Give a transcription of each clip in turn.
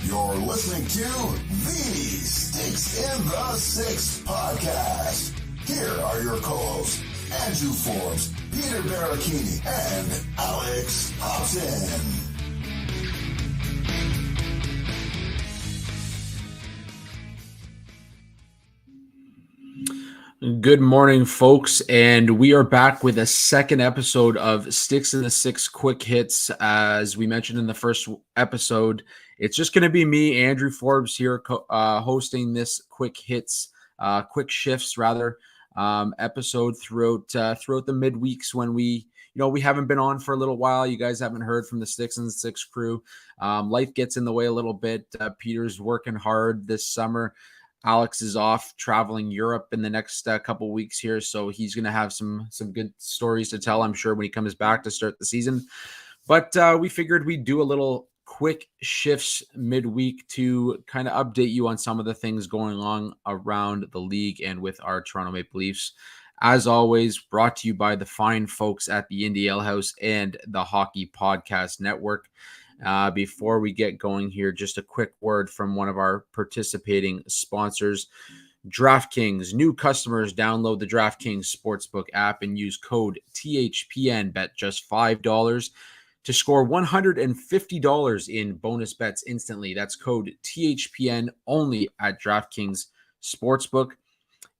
You're listening to the Sticks in the Six podcast. Here are your co-hosts, Andrew Forbes, Peter Baracchini, and Alex Hobson. Good morning, folks, and we are back with a second episode of Sticks in the Six Quick Hits. As we mentioned in the first episode, it's just going to be me, Andrew Forbes, here hosting this quick shifts episode throughout the midweeks when we haven't been on for a little while. You guys haven't heard from the Sticks in the Six crew. Life gets in the way a little bit. Peter's working hard this summer. Alex is off traveling Europe in the next couple weeks here, so he's going to have some good stories to tell, I'm sure, when he comes back to start the season. But we figured we'd do a little quick shifts midweek to kind of update you on some of the things going on around the league and with our Toronto Maple Leafs. As always, brought to you by the fine folks at the Indie Ale House and the Hockey Podcast Network. Before we get going here, just a quick word from one of our participating sponsors, DraftKings. New customers download the DraftKings Sportsbook app and use code THPN. Bet just $5 to score $150 in bonus bets instantly. That's code THPN only at DraftKings Sportsbook.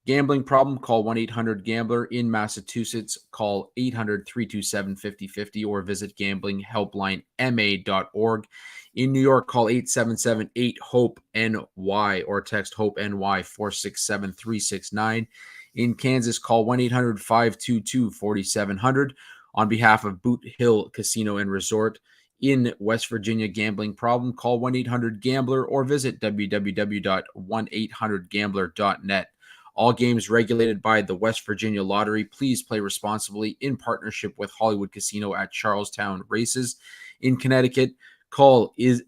Gambling problem? Call 1-800-GAMBLER. In Massachusetts, call 800-327-5050 or visit gamblinghelplinema.org. In New York, call 877-8-HOPE-NY or text HOPE-NY 467-369. In Kansas, call 1-800-522-4700 on behalf of Boot Hill Casino and Resort. In West Virginia, gambling problem? Call 1-800-GAMBLER or visit www.1800gambler.net. All games regulated by the West Virginia Lottery. Please play responsibly in partnership with Hollywood Casino at Charlestown Races. In Connecticut, help is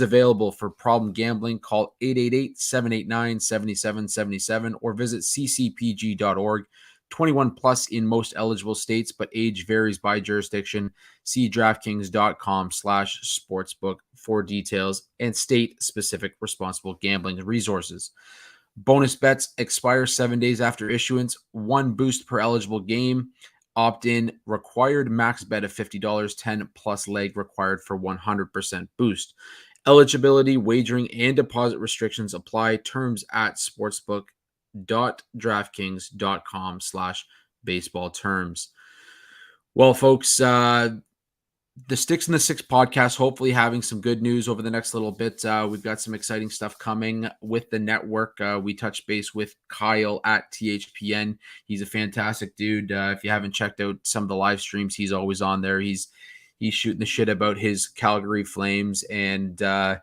available for problem gambling. Call 888-789-7777 or visit ccpg.org. 21 plus in most eligible states, but age varies by jurisdiction. See DraftKings.com/sportsbook for details and state-specific responsible gambling resources. Bonus bets expire 7 days after issuance. 1 boost per eligible game. Opt-in required. Max bet of $50. 10 plus leg required for 100% boost. Eligibility, wagering, and deposit restrictions apply. Terms at sportsbook.draftkings.com/baseball terms. Well, folks, the Sticks in the Six podcast, hopefully having some good news over the next little bit. We've got some exciting stuff coming with the network. We touched base with Kyle at THPN. He's a fantastic dude. If you haven't checked out some of the live streams, he's always on there. He's shooting the shit about his Calgary Flames and, the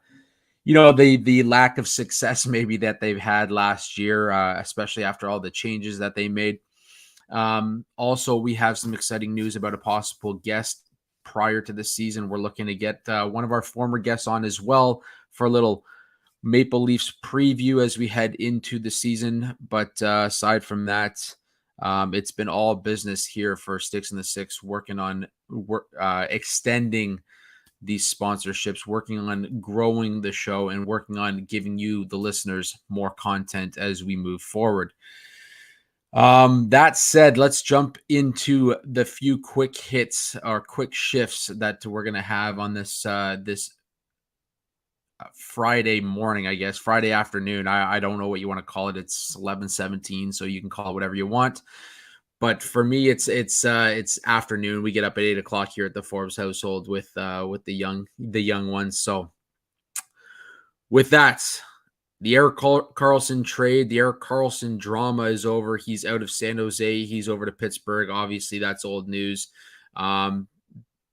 lack of success maybe that they've had last year, especially after all the changes that they made. Also, we have some exciting news about a possible guest prior to the season. We're looking to get one of our former guests on as well for a little Maple Leafs preview as we head into the season. But aside from that, it's been all business here for Sticks in the Six, working on extending these sponsorships, working on growing the show, and working on giving you, the listeners, more content as we move forward. That said, let's jump into the few quick hits or quick shifts that we're going to have on this Friday morning, I guess, Friday afternoon. I don't know what you want to call it. It's 11:17, so you can call it whatever you want. But for me, it's afternoon. We get up at 8 o'clock here at the Forbes household with the young ones. So with that, the Erik Karlsson trade, the Erik Karlsson drama is over. He's out of San Jose. He's over to Pittsburgh. Obviously, that's old news.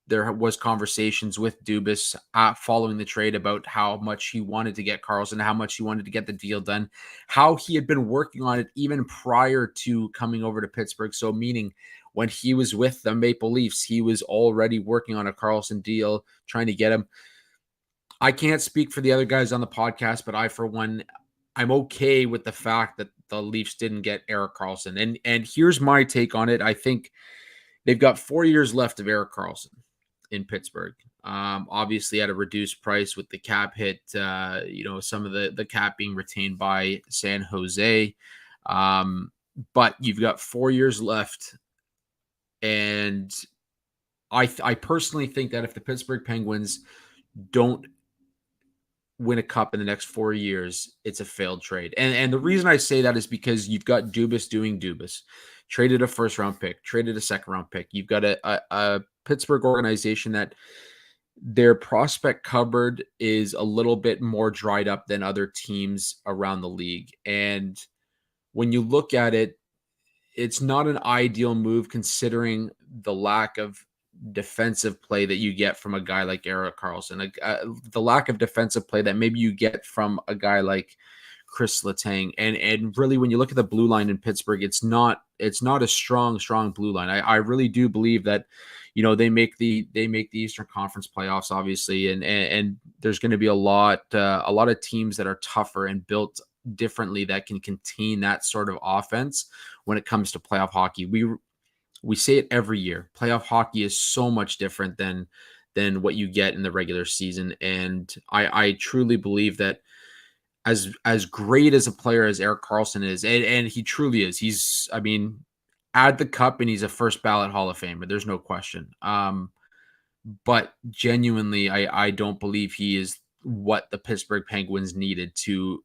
There was conversations with Dubas following the trade about how much he wanted to get Karlsson, how much he wanted to get the deal done, how he had been working on it even prior to coming over to Pittsburgh. So meaning when he was with the Maple Leafs, he was already working on a Karlsson deal, trying to get him. I can't speak for the other guys on the podcast, but I, for one, I'm okay with the fact that the Leafs didn't get Erik Karlsson. And here's my take on it. I think they've got 4 years left of Erik Karlsson in Pittsburgh. Obviously at a reduced price with the cap hit, some of the cap being retained by San Jose. But you've got 4 years left. And I personally think that if the Pittsburgh Penguins don't win a cup in the next 4 years, it's a failed trade. And the reason I say that is because you've got Dubas doing Dubas. Traded a first round pick, traded a second round pick. You've got a Pittsburgh organization that their prospect cupboard is a little bit more dried up than other teams around the league. And when you look at it, it's not an ideal move considering the lack of defensive play that you get from a guy like Erik Karlsson, the lack of defensive play that maybe you get from a guy like Chris Letang. And really, when you look at the blue line in Pittsburgh, it's not a strong blue line. I really do believe that, they make the Eastern Conference playoffs, obviously, and there's going to be a lot of teams that are tougher and built differently that can contain that sort of offense when it comes to playoff hockey. We say it every year. Playoff hockey is so much different than what you get in the regular season, and I truly believe that as great as a player as Erik Karlsson is, and he truly is. Add the cup and he's a first ballot Hall of Famer. There's no question. But genuinely, I don't believe he is what the Pittsburgh Penguins needed to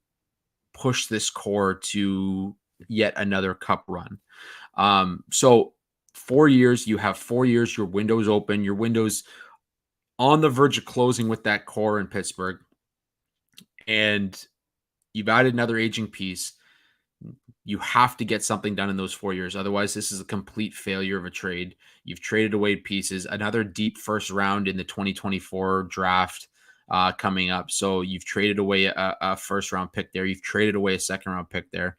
push this core to yet another cup run. So 4 years, you have 4 years, your window's open, your window's on the verge of closing with that core in Pittsburgh. And you've added another aging piece. You have to get something done in those 4 years. Otherwise, this is a complete failure of a trade. You've traded away pieces, another deep first round in the 2024 draft coming up. So you've traded away a first round pick there. You've traded away a second round pick there.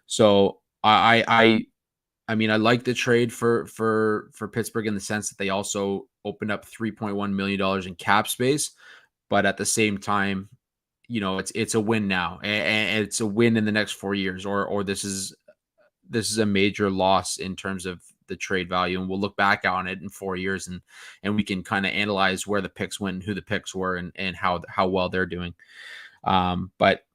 So I like the trade for Pittsburgh in the sense that they also opened up $3.1 million in cap space, but at the same time, it's a win now, and it's a win in the next 4 years, or this is a major loss in terms of the trade value, and we'll look back on it in 4 years, and we can kind of analyze where the picks went, who the picks were, and how well they're doing. But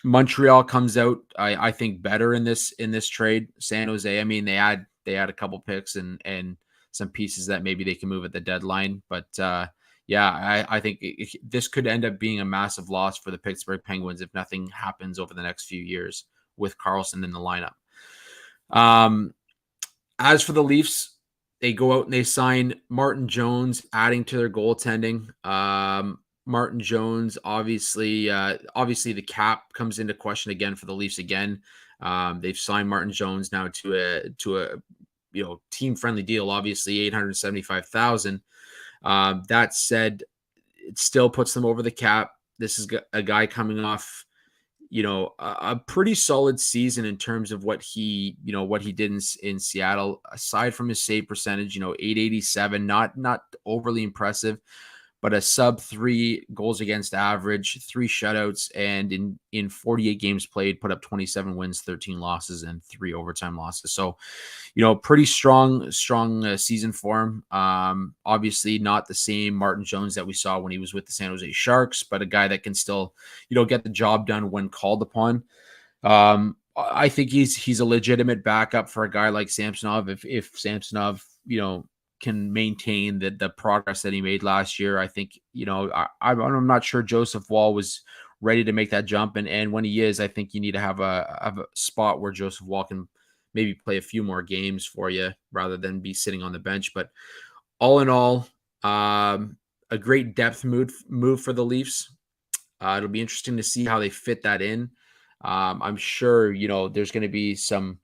Montreal comes out, I think, better in this trade. San Jose, they add a couple picks and some pieces that maybe they can move at the deadline, but I think this could end up being a massive loss for the Pittsburgh Penguins if nothing happens over the next few years with Karlsson in the lineup. As for the Leafs, they go out and they sign Martin Jones, adding to their goaltending. Martin Jones, obviously the cap comes into question again for the Leafs again. They've signed Martin Jones now to a team-friendly deal, obviously $875,000. That said, it still puts them over the cap. This is a guy coming off, a pretty solid season in terms of what he did in Seattle. Aside from his save percentage, .887, not overly impressive, but a sub 3 goals against average, 3 shutouts, and in 48 games played, put up 27 wins, 13 losses, and 3 overtime losses. So, pretty strong season for him. Obviously not the same Martin Jones that we saw when he was with the San Jose Sharks, but a guy that can still, get the job done when called upon. I think he's a legitimate backup for a guy like Samsonov. If Samsonov, can maintain the progress that he made last year, I think, I'm not sure Joseph Woll was ready to make that jump. And when he is, I think you need to have a spot where Joseph Woll can maybe play a few more games for you rather than be sitting on the bench. But all in all, a great depth move for the Leafs. It'll be interesting to see how they fit that in. I'm sure, there's going to be some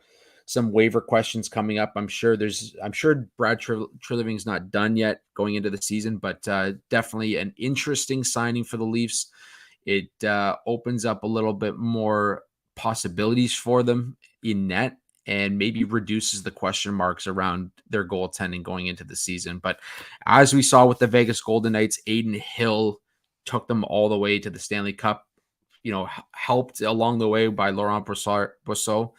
waiver questions coming up. I'm sure Brad Treliving's not done yet going into the season, but definitely an interesting signing for the Leafs. It opens up a little bit more possibilities for them in net and maybe reduces the question marks around their goaltending going into the season. But as we saw with the Vegas Golden Knights, Adin Hill took them all the way to the Stanley Cup, helped along the way by Laurent Brosseau.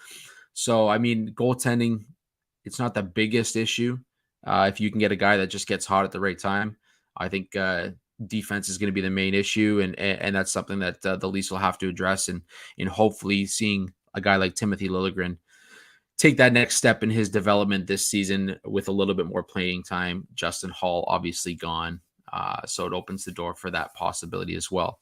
So, goaltending, it's not the biggest issue. If you can get a guy that just gets hot at the right time, I think defense is going to be the main issue, and that's something that the Leafs will have to address, and hopefully seeing a guy like Timothy Liljegren take that next step in his development this season with a little bit more playing time. Justin Hall obviously gone, so it opens the door for that possibility as well.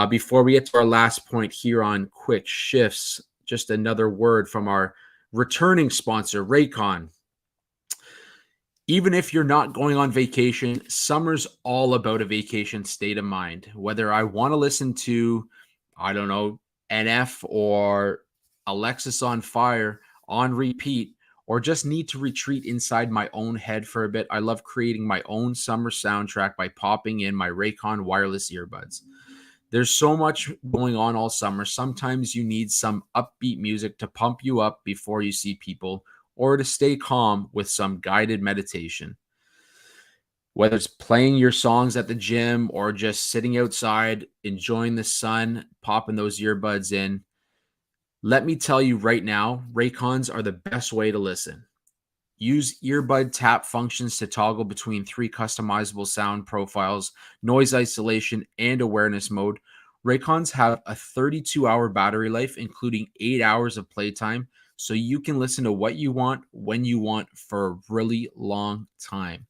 Before we get to our last point here on quick shifts, just another word from our returning sponsor, Raycon. Even if you're not going on vacation, summer's all about a vacation state of mind. Whether I want to listen to, I don't know, NF or Alexis on Fire on repeat, or just need to retreat inside my own head for a bit, I love creating my own summer soundtrack by popping in my Raycon wireless earbuds. There's so much going on all summer. Sometimes you need some upbeat music to pump you up before you see people, or to stay calm with some guided meditation. Whether it's playing your songs at the gym or just sitting outside, enjoying the sun, popping those earbuds in, let me tell you right now, Raycons are the best way to listen. Use earbud tap functions to toggle between 3 customizable sound profiles, noise isolation, and awareness mode. Raycons have a 32-hour battery life, including 8 hours of playtime, so you can listen to what you want, when you want, for a really long time.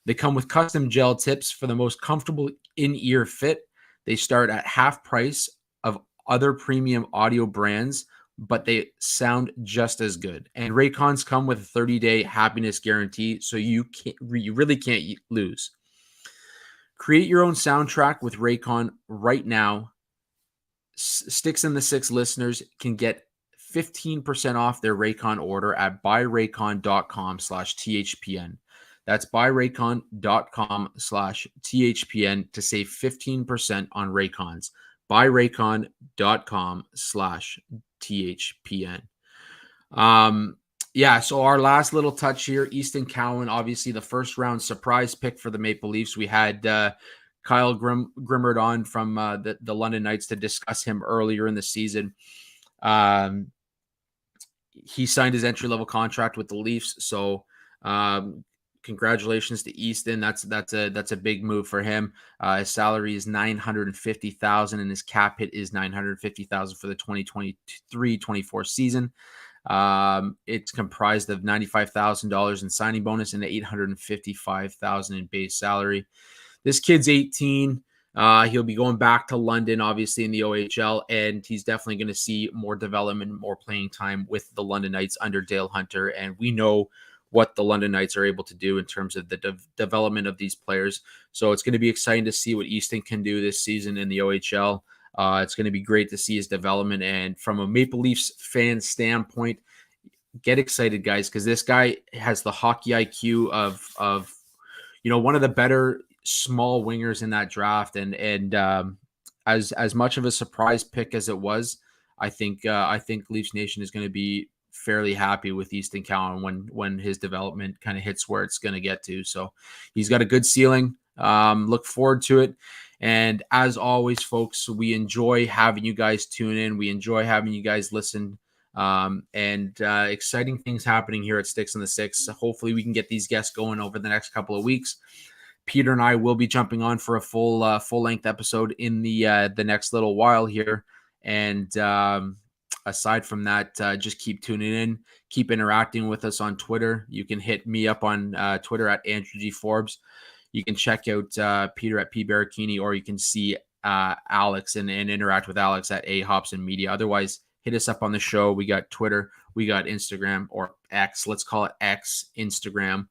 They come with custom gel tips for the most comfortable in-ear fit. They start at half price of other premium audio brands, but they sound just as good. And Raycons come with a 30-day happiness guarantee, so you really can't lose. Create your own soundtrack with Raycon right now. Sticks in the Six listeners can get 15% off their Raycon order at buyraycon.com/THPN. That's buyraycon.com/THPN to save 15% on Raycons. buyraycon.com/THPN. So our last little touch here, Easton Cowan, obviously the first round surprise pick for the Maple Leafs. We had Kyle Grimmard on from the London Knights to discuss him earlier in the season. He signed his entry-level contract with the Leafs, so congratulations to Easton. That's a big move for him. His salary is $950,000, and his cap hit is $950,000 for the 2023-24 season. It's comprised of $95,000 in signing bonus and $855,000 in base salary. This kid's 18. He'll be going back to London, obviously, in the OHL, and he's definitely going to see more development, more playing time with the London Knights under Dale Hunter. And we know what the London Knights are able to do in terms of the development of these players. So it's going to be exciting to see what Easton can do this season in the OHL. It's going to be great to see his development. And from a Maple Leafs fan standpoint, get excited, guys, because this guy has the hockey IQ of one of the better small wingers in that draft. And as much of a surprise pick as it was, I think Leafs Nation is going to be fairly happy with Easton Cowan when his development kind of hits where it's going to get to. So he's got a good ceiling. Look forward to it. And as always, folks, we enjoy having you guys tune in. We enjoy having you guys listen. Exciting things happening here at Sticks in the Six. Hopefully we can get these guests going over the next couple of weeks. Peter and I will be jumping on for a full length episode in the next little while here. And aside from that, just keep tuning in, keep interacting with us on Twitter. You can hit me up on Twitter at Andrew G. Forbes. You can check out Peter at P. Barricchini, or you can see Alex and interact with Alex at A. Hobson Media. Otherwise, hit us up on the show. We got Twitter, we got Instagram, or X. Let's call it X, Instagram.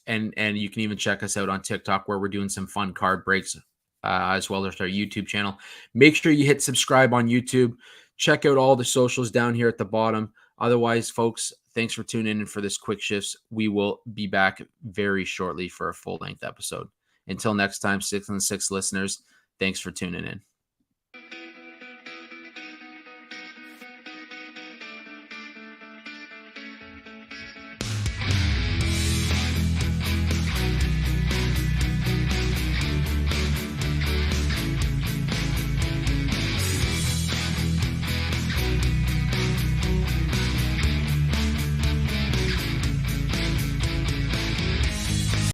And you can even check us out on TikTok, where we're doing some fun card breaks, as well as our YouTube channel. Make sure you hit subscribe on YouTube. Check out all the socials down here at the bottom. Otherwise, folks, thanks for tuning in for this Quick Shifts. We will be back very shortly for a full-length episode. Until next time, 6 and 6 listeners, thanks for tuning in.